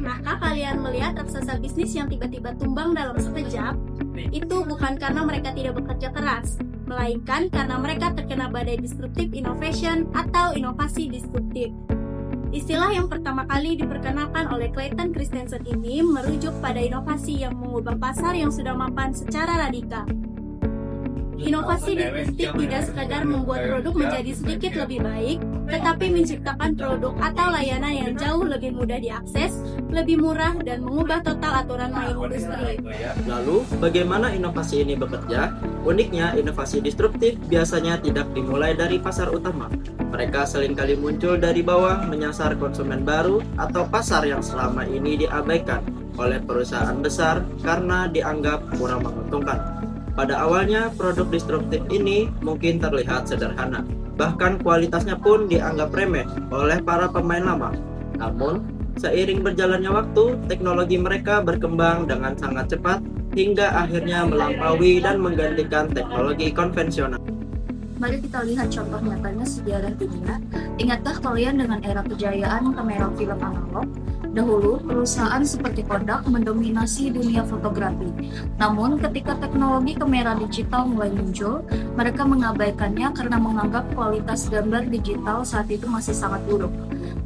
Pernahkah kalian melihat raksasa bisnis yang tiba-tiba tumbang dalam sekejap? Itu bukan karena mereka tidak bekerja keras, melainkan karena mereka terkena badai disruptive innovation atau inovasi disruptif. Istilah yang pertama kali diperkenalkan oleh Clayton Christensen ini merujuk pada inovasi yang mengubah pasar yang sudah mapan secara radikal. Inovasi disruptif tidak sekadar membuat produk menjadi sedikit lebih baik, tetapi menciptakan produk atau layanan yang jauh lebih mudah diakses, lebih murah, dan mengubah total aturan main industri. Lalu, bagaimana inovasi ini bekerja? Uniknya, inovasi disruptif biasanya tidak dimulai dari pasar utama. Mereka seringkali muncul dari bawah, menyasar konsumen baru atau pasar yang selama ini diabaikan oleh perusahaan besar karena dianggap kurang menguntungkan. Pada awalnya, produk disruptif ini mungkin terlihat sederhana, bahkan kualitasnya pun dianggap remeh oleh para pemain lama. Namun, seiring berjalannya waktu, teknologi mereka berkembang dengan sangat cepat hingga akhirnya melampaui dan menggantikan teknologi konvensional. Mari kita lihat contoh nyatanya sejarah dunia. Ingatkah kalian dengan era kejayaan kamera film analog? Dahulu, perusahaan seperti Kodak mendominasi dunia fotografi. Namun, ketika teknologi kamera digital mulai muncul, mereka mengabaikannya karena menganggap kualitas gambar digital saat itu masih sangat buruk.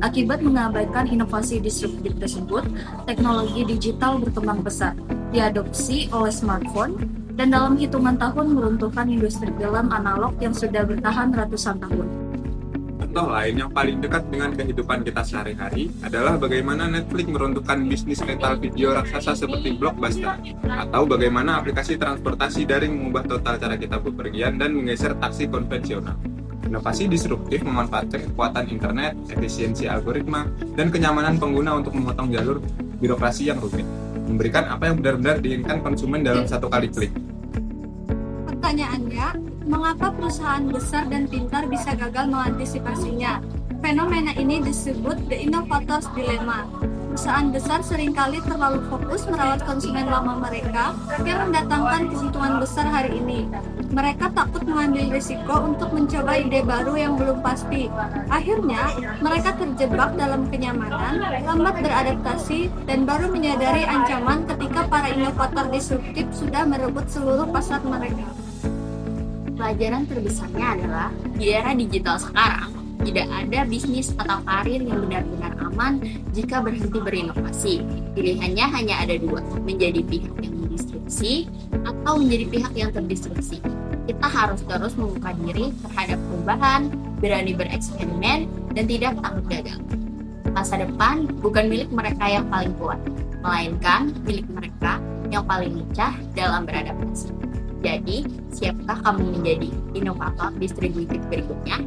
Akibat mengabaikan inovasi disruptif tersebut, teknologi digital berkembang pesat, diadopsi oleh smartphone, dan dalam hitungan tahun meruntuhkan industri film analog yang sudah bertahan ratusan tahun. Contoh lain yang paling dekat dengan kehidupan kita sehari-hari adalah bagaimana Netflix meruntuhkan bisnis rental video raksasa seperti Blockbuster, atau bagaimana aplikasi transportasi daring mengubah total cara kita bepergian dan menggeser taksi konvensional. Inovasi disruptif memanfaatkan kekuatan internet, efisiensi algoritma, dan kenyamanan pengguna untuk memotong jalur birokrasi yang rumit, memberikan apa yang benar-benar diinginkan konsumen dalam satu kali klik. Pertanyaannya, mengapa perusahaan besar dan pintar bisa gagal mengantisipasinya? Fenomena ini disebut the innovator's dilemma. Perusahaan besar seringkali terlalu fokus merawat konsumen lama mereka yang mendatangkan keuntungan besar hari ini. Mereka takut mengambil risiko untuk mencoba ide baru yang belum pasti. Akhirnya, mereka terjebak dalam kenyamanan, lambat beradaptasi, dan baru menyadari ancaman ketika para inovator disruptif sudah merebut seluruh pasar mereka. Pelajaran terbesarnya adalah di era digital sekarang, tidak ada bisnis atau karir yang benar-benar aman jika berhenti berinovasi. Pilihannya hanya ada dua, menjadi pihak yang mendisrupsi atau menjadi pihak yang terdisrupsi. Kita harus terus membuka diri terhadap perubahan, berani bereksperimen, dan tidak takut gagal. Masa depan bukan milik mereka yang paling kuat, melainkan milik mereka yang paling lincah dalam beradaptasi. Jadi, siapkah kamu menjadi inovator distributif berikutnya?